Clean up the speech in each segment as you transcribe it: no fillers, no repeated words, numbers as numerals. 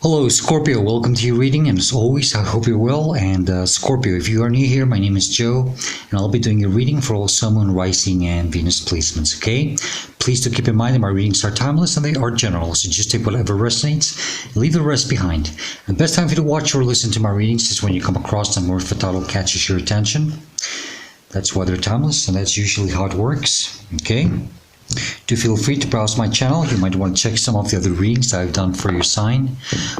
Hello Scorpio, welcome to your reading, and as always I hope you're well. And Scorpio, if you are new here, my name is Joe and I'll be doing your reading for all Sun, Moon, Rising and Venus placements, okay? Please do keep in mind that my readings are timeless and they are general, so just take whatever resonates and leave the rest behind. The best time for you to watch or listen to my readings is when you come across them where the title catches your attention. That's why they're timeless, and that's usually how it works, okay? Do feel free to browse my channel. You might want to check some of the other readings I've done for your sign.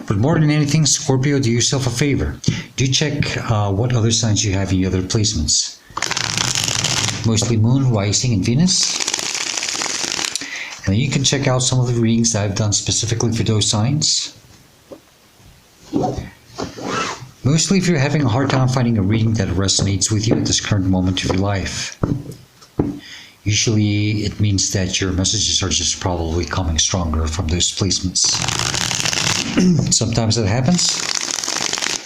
But more than anything, Scorpio, do yourself a favor. Do check what other signs you have in your other placements. Mostly Moon, Rising, and Venus. And then you can check out some of the readings I've done specifically for those signs. Mostly if you're having a hard time finding a reading that resonates with you at this current moment of your life. Usually it means that your messages are just probably coming stronger from those placements. Sometimes that happens.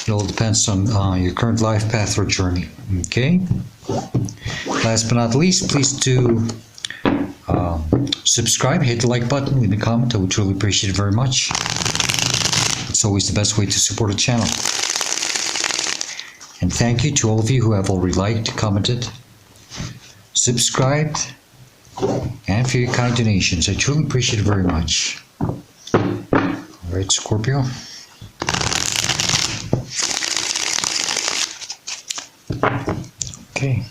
It all depends on your current life path or journey. Okay? Last but not least, please do subscribe, hit the like button, leave a comment. I would truly appreciate it very much. It's always the best way to support a channel. And thank you to all of you who have already liked, commented, subscribed, and for your kind donations. I truly appreciate it very much. Alright, Scorpio. Okay.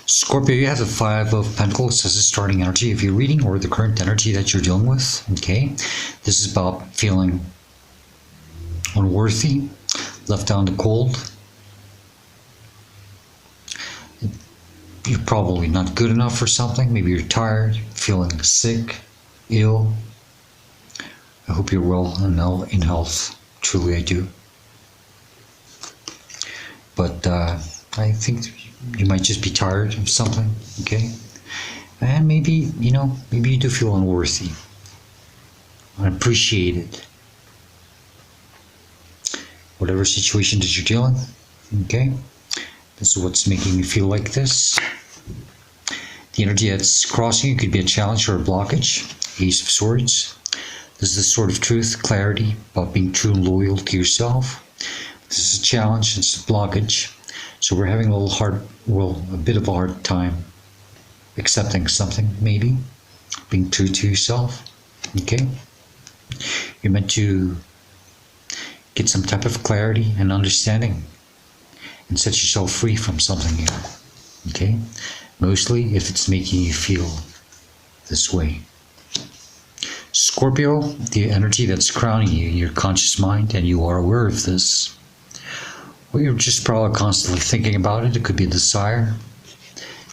Scorpio, you have the Five of Pentacles as a starting energy of your reading, or the current energy that you're dealing with. Okay, this is about feeling unworthy, left out in the cold. You're probably not good enough for something. Maybe you're tired, feeling sick, ill. I hope you're well and in health. Truly, I do. But I think you might just be tired of something, okay? And maybe, maybe you do feel unworthy, unappreciated. Whatever situation that you're dealing, okay? This is what's making you feel like this. The energy that's crossing you could be a challenge or a blockage. Ace of Swords. This is the sword of truth, clarity, about being true and loyal to yourself. This is a challenge, it's a blockage. So we're having a bit of a hard time accepting something, maybe, being true to yourself, okay? You're meant to get some type of clarity and understanding and set yourself free from something here, okay? Mostly if it's making you feel this way. Scorpio, the energy that's crowning you in your conscious mind, and you are aware of this. Well, you're just probably constantly thinking about it. It could be a desire.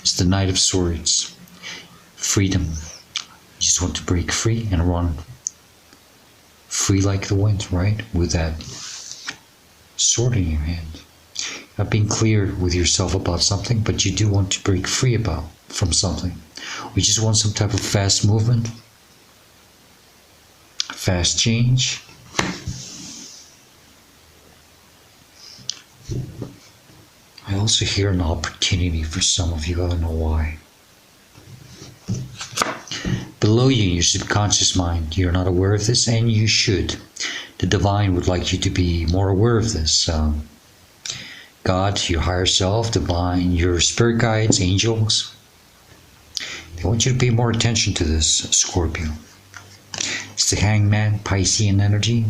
It's the Knight of Swords. Freedom. You just want to break free and run free like the wind, right? With that sword in your hand. Not being clear with yourself about something, but you do want to break free from something. We just want some type of fast movement, fast change. I also hear an opportunity for some of you, I don't know why. Below you in your subconscious mind, you're not aware of this, and you should. The divine would like you to be more aware of this. God, your higher self, divine, your spirit guides, angels, they want you to pay more attention to this, Scorpio. It's the Hangman, Piscean energy.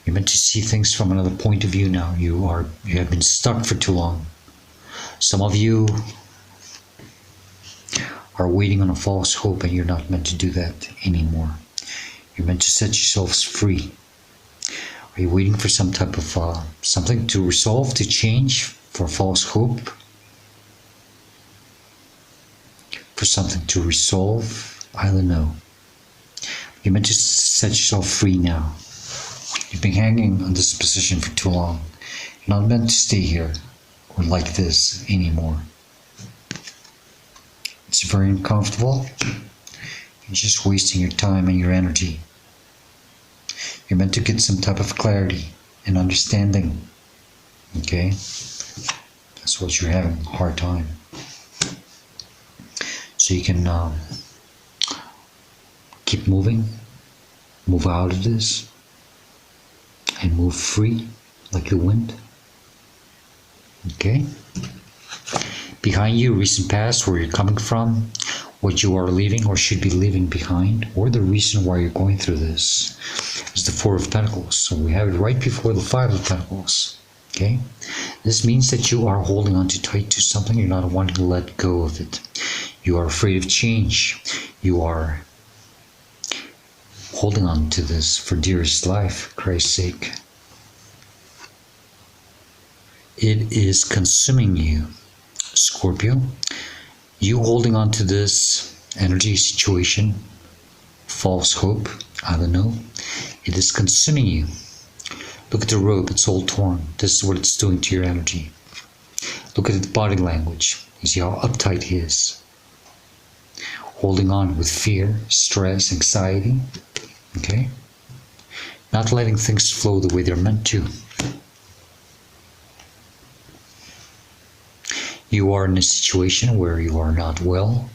You're meant to see things from another point of view now. You have been stuck for too long. Some of you are waiting on a false hope, and you're not meant to do that anymore. You're meant to set yourselves free. Are you waiting for some type of something to resolve, to change, for false hope? For something to resolve? I don't know. You're meant to set yourself free now. You've been hanging on this position for too long. You're not meant to stay here or like this anymore. It's very uncomfortable. You're just wasting your time and your energy. You're meant to get some type of clarity and understanding. Okay? That's what you're having a hard time. So you can keep moving, move out of this, and move free like the wind. Okay? Behind you, recent past, where you're coming from, what you are leaving or should be leaving behind, or the reason why you're going through this, is the Four of Pentacles. So we have it right before the Five of Pentacles. Okay? This means that you are holding on too tight to something. You're not wanting to let go of it. You are afraid of change. You are holding on to this for dearest life, for Christ's sake. It is consuming you, Scorpio. You holding on to this energy, situation, false hope, I don't know. It is consuming you. Look at the robe, it's all torn. This is what it's doing to your energy. Look at the body language. You see how uptight he is. Holding on with fear, stress, anxiety. Okay? Not letting things flow the way they're meant to. You are in a situation where you are not well.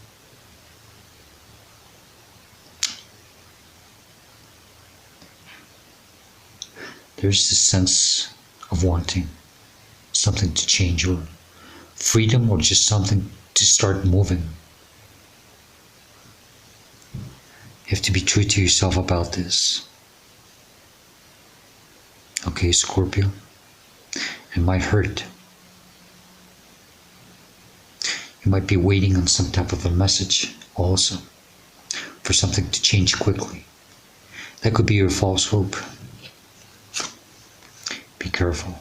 There's this sense of wanting something to change, or freedom, or just something to start moving. You have to be true to yourself about this. Okay, Scorpio? It might hurt. You might be waiting on some type of a message also, for something to change quickly. That could be your false hope. Be careful.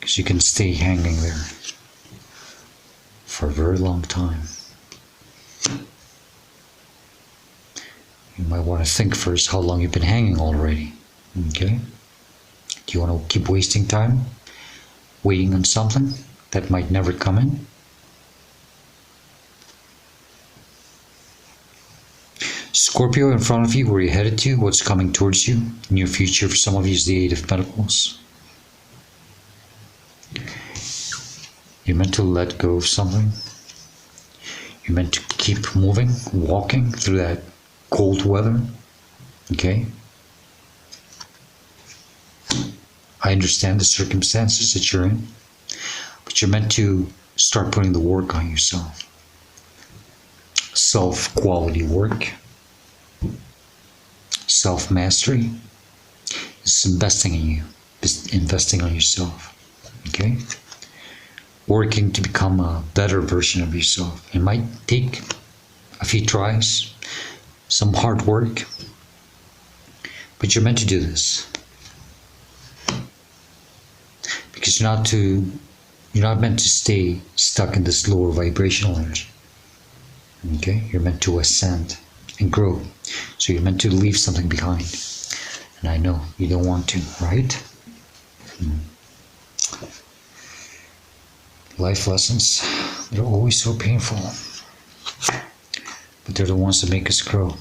Because you can stay hanging there for a very long time. You might want to think first how long you've been hanging already. Okay? Do you want to keep wasting time? Waiting on something that might never come in? Scorpio, in front of you, where you're headed to, what's coming towards you, near future for some of you is the Eight of Pentacles. You're meant to let go of something. You're meant to keep moving, walking through that cold weather. Okay? I understand the circumstances that you're in, but you're meant to start putting the work on yourself. Self-quality work. Self-mastery. This is investing in you. Investing on yourself. Okay? Working to become a better version of yourself. It might take a few tries, some hard work, but you're meant to do this. Because you're not meant to stay stuck in this lower vibrational energy. Okay? You're meant to ascend and grow. So you're meant to leave something behind. And I know you don't want to, right? Life lessons, they're always so painful. But they're the ones that make us grow.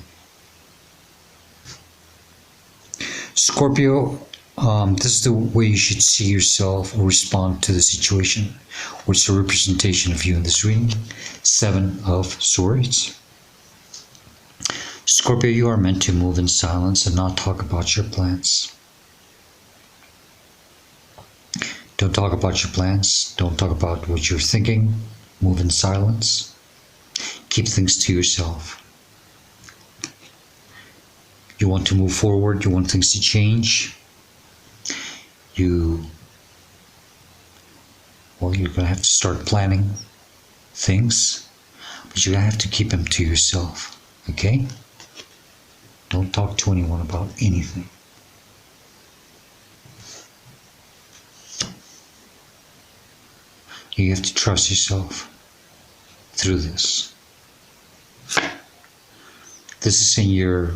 Scorpio, this is the way you should see yourself or respond to the situation, or it's a representation of you in this reading. Seven of Swords. Scorpio, you are meant to move in silence and not talk about your plans. Don't talk about your plans. Don't talk about what you're thinking. Move in silence. Keep things to yourself. You want to move forward. You want things to change. You're going to have to start planning things, but you're going to have to keep them to yourself. Okay? Don't talk to anyone about anything. You have to trust yourself through this. This is in your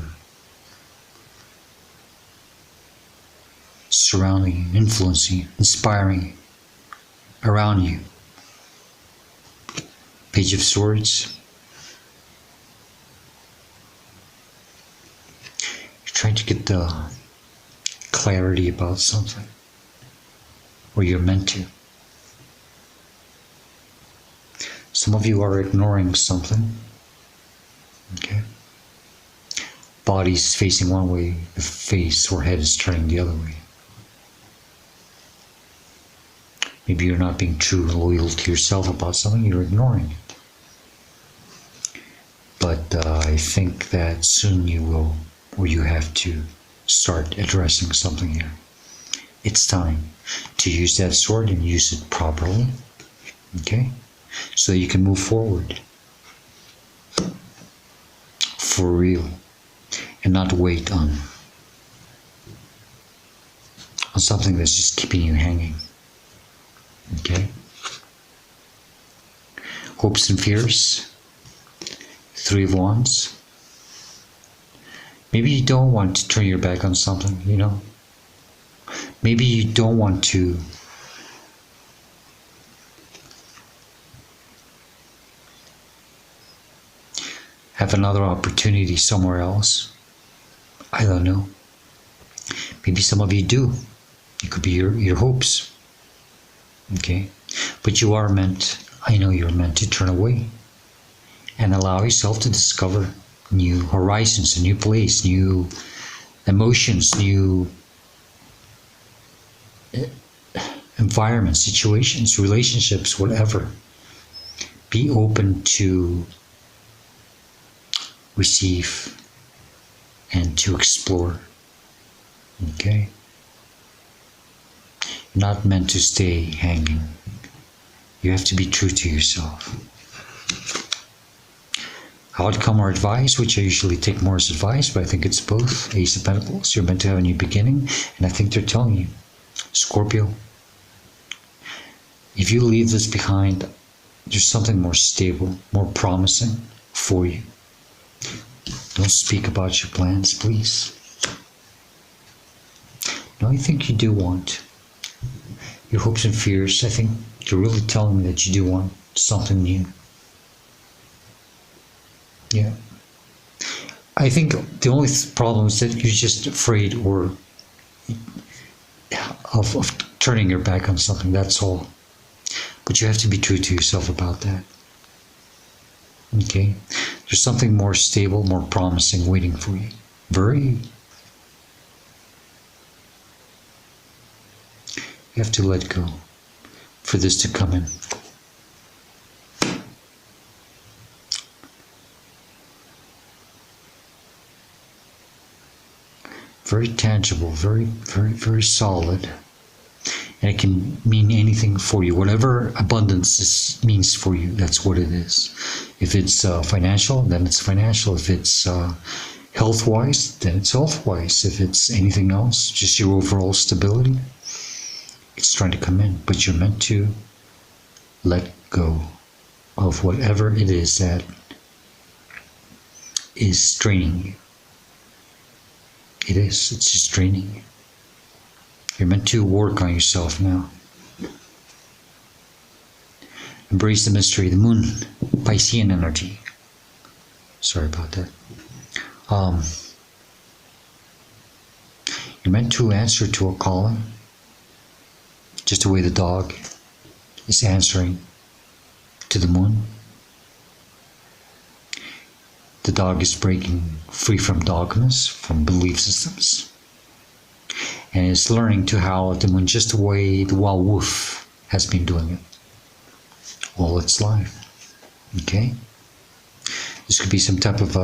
surrounding, influencing, inspiring around you. Page of Swords. You're trying to get the clarity about something, or you're meant to. Some of you are ignoring something. Okay. Body's facing one way, the face or head is turning the other way. Maybe you're not being true and loyal to yourself about something, you're ignoring it. But I think that soon you will, or you have to start addressing something here. It's time to use that sword and use it properly, okay? So you can move forward for real and not wait on something that's just keeping you hanging, okay? Hopes and fears, 3 of Wands. Maybe you don't want to turn your back on something, you know? Maybe you don't want to have another opportunity somewhere else. I don't know. Maybe some of you do. It could be your hopes. Okay? But you are meant, I know you're meant to turn away and allow yourself to discover new horizons, a new place, new emotions, new environments, situations, relationships, whatever. Be open to receive and to explore. Okay? You're not meant to stay hanging. You have to be true to yourself. Outcome or advice, which I usually take more as advice, but I think it's both. Ace of Pentacles, you're meant to have a new beginning, and I think they're telling you, Scorpio, if you leave this behind, there's something more stable, more promising for you. Don't speak about your plans, please. No, I think you do want your hopes and fears. I think you're really telling me that you do want something new. Yeah. I think the only problem is that you're just afraid or of turning your back on something, that's all. But you have to be true to yourself about that. Okay? There's something more stable, more promising waiting for you. You have to let go for this to come in. Very tangible, very solid. And it can mean anything for you. Whatever abundance means for you, that's what it is. If it's financial, then it's financial. If it's health-wise, then it's health-wise. If it's anything else, just your overall stability, it's trying to come in. But you're meant to let go of whatever it is that is straining you. It is. It's just draining you. You're meant to work on yourself now. Embrace the mystery. The moon, Piscean energy. Sorry about that. You're meant to answer to a calling. Just the way the dog is answering to the moon. The dog is breaking free from dogmas, from belief systems, and is learning to howl at the moon just the way the wild wolf has been doing it all its life. Okay? This could be some type of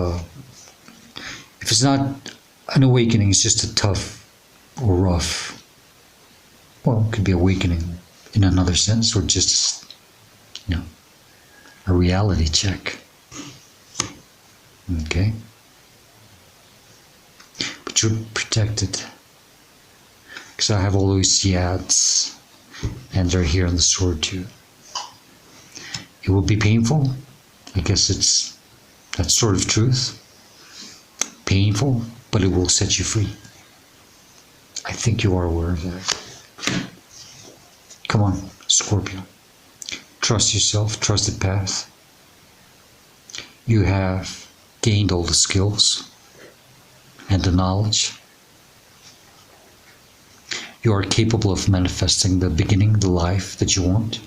if it's not an awakening, it's just a tough or rough, well, it could be awakening in another sense, or just, you know, a reality check. Okay? But you're protected. Because I have all those yads, and they're here on the sword too. It will be painful. I guess it's that sort of truth. Painful, but it will set you free. I think you are aware of that. Come on, Scorpio. Trust yourself, trust the path. you have gained all the skills and the knowledge. You are capable of manifesting the beginning, the life that you want.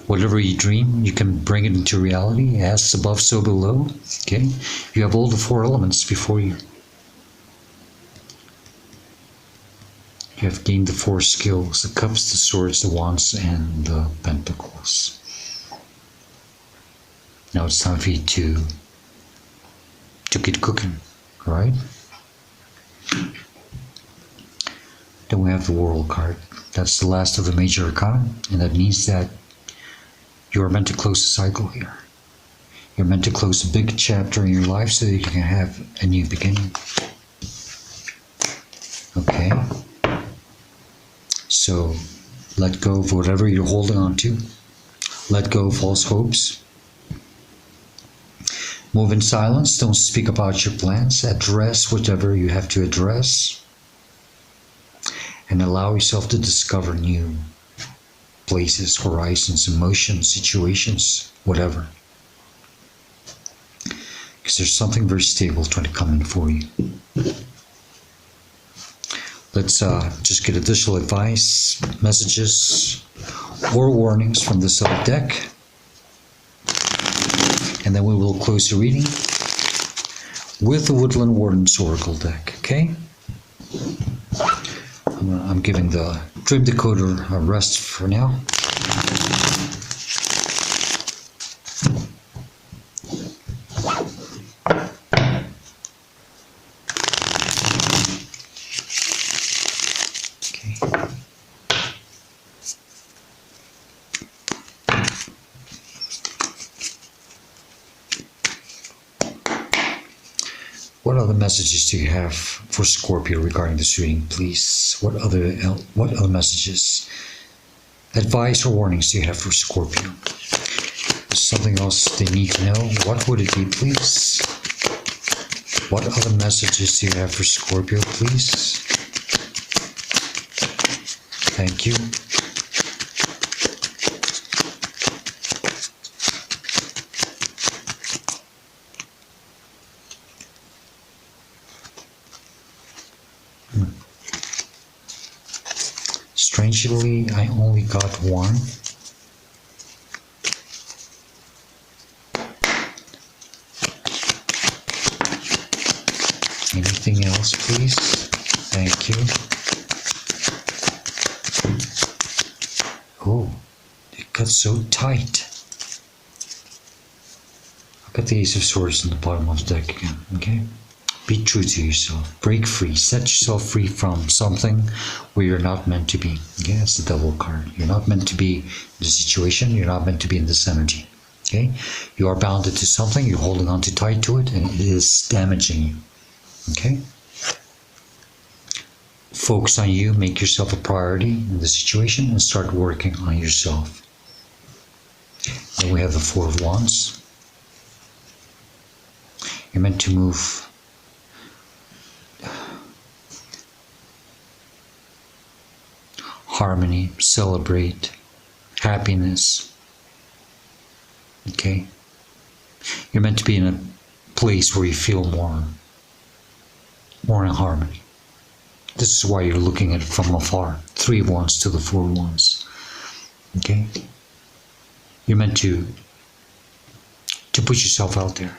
Whatever you dream, you can bring it into reality, as above, so below. Okay? You have all the four elements before you. You have gained the four skills: the cups, the swords, the wands, and the pentacles. Now it's time for you to get cooking, right? Then we have the World card. That's the last of the major arcana, and that means that you are meant to close the cycle here. You're meant to close a big chapter in your life so that you can have a new beginning. Okay? So, let go of whatever you're holding on to. Let go of false hopes. Move in silence. Don't speak about your plans. Address whatever you have to address. And allow yourself to discover new places, horizons, emotions, situations, whatever. Because there's something very stable trying to come in for you. Let's just get additional advice, messages, or warnings from the Zodiac deck. And then we will close the reading with the Woodland Warden's Oracle deck, okay? I'm giving the Dream Decoder a rest for now. What other messages do you have for Scorpio regarding this reading, please? What other messages, advice, or warnings do you have for Scorpio? Is something else they need to know? What would it be, please? What other messages do you have for Scorpio, please? Thank you. Strangely, I only got one. Anything else, please? Thank you. Oh, it got so tight. I got the Ace of Swords in the bottom of the deck again, okay? Be true to yourself. Break free. Set yourself free from something where you're not meant to be. Okay, that's the Devil card. You're not meant to be in the situation. You're not meant to be in this energy. Okay? You are bounded to something. You're holding on too tight to it, and it is damaging you. Okay? Focus on you. Make yourself a priority in the situation and start working on yourself. Then we have the Four of Wands. You're meant to move harmony, celebrate, happiness. Okay? You're meant to be in a place where you feel more in harmony. This is why you're looking at it from afar. Three of Wands to the Four of Wands. Okay? You're meant to put yourself out there,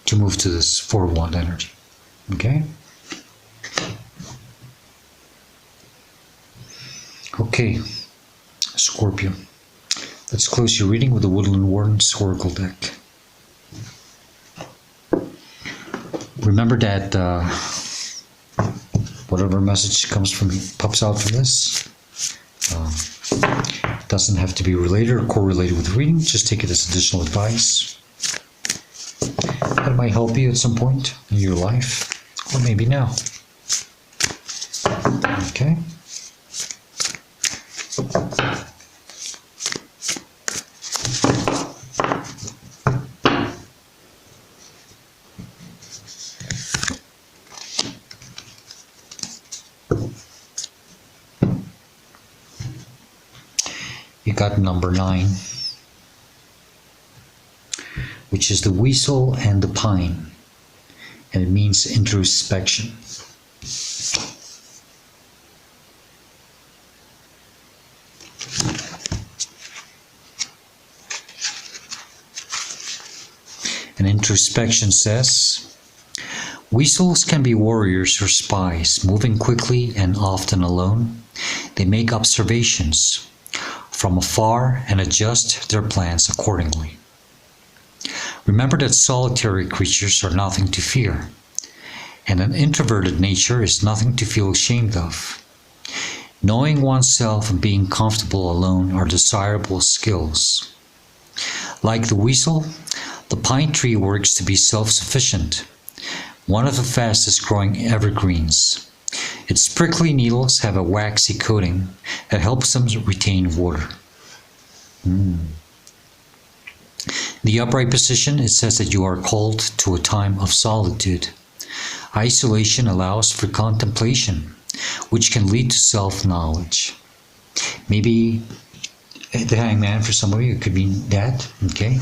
to move to this Four of Wands energy. Okay? Okay, Scorpio. Let's close your reading with the Woodland Warden's Oracle deck. Remember that whatever message pops out from this, doesn't have to be related or correlated with the reading. Just take it as additional advice. That might help you at some point in your life, or maybe now. Okay? You got number 9. which is the weasel and the pine, and it means introspection. And introspection says, weasels can be warriors or spies, moving quickly and often alone. They make observations from afar and adjust their plans accordingly. Remember that solitary creatures are nothing to fear, and an introverted nature is nothing to feel ashamed of. Knowing oneself and being comfortable alone are desirable skills. Like the weasel, the pine tree works to be self-sufficient, one of the fastest growing evergreens. Its prickly needles have a waxy coating that helps them retain water. In the upright position, it says that you are called to a time of solitude. Isolation allows for contemplation, which can lead to self-knowledge. Maybe the hangman for some of you, it could mean that, okay?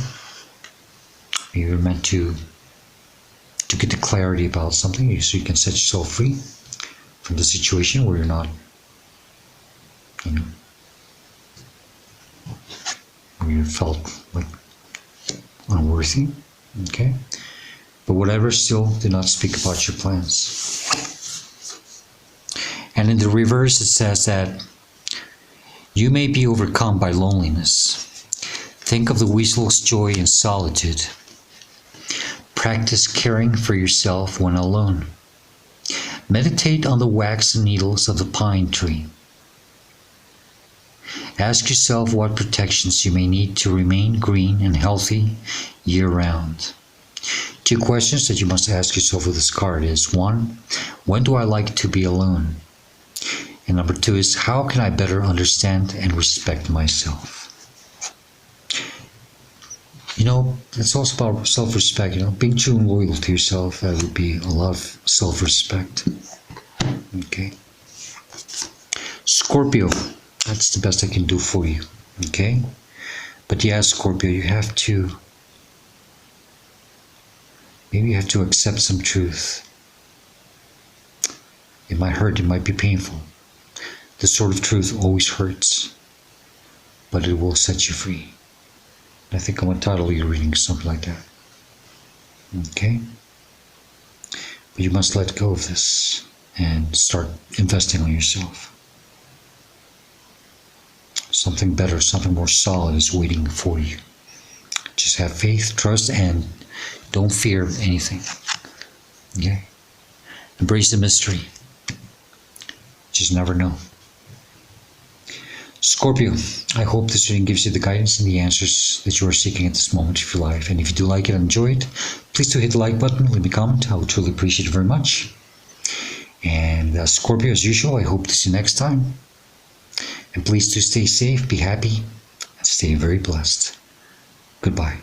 You're meant to get the clarity about something so you can set yourself free from the situation where you're not, where you felt like unworthy, okay? But whatever, still do not speak about your plans. And in the reverse, it says that you may be overcome by loneliness. Think of the weasel's joy in solitude. Practice caring for yourself when alone. Meditate on the waxen needles of the pine tree. Ask yourself what protections you may need to remain green and healthy year-round. 2 questions that you must ask yourself with this card is, 1, when do I like to be alone? And number 2 is, how can I better understand and respect myself? It's also about self-respect, being true and loyal to yourself. That would be a lot of self-respect. Okay. Scorpio, that's the best I can do for you. Okay. But yeah, Scorpio, maybe you have to accept some truth. It might hurt, it might be painful. This sort of truth always hurts, but it will set you free. I think I'm going to title your reading something like that. Okay? But you must let go of this and start investing in yourself. Something better, something more solid is waiting for you. Just have faith, trust, and don't fear anything. Okay? Embrace the mystery. Just never know. Scorpio, I hope this reading gives you the guidance and the answers that you are seeking at this moment of your life. And if you do like it and enjoy it, please do hit the like button, leave me a comment. I would truly appreciate it very much. And Scorpio, as usual, I hope to see you next time. And please do stay safe, be happy, and stay very blessed. Goodbye.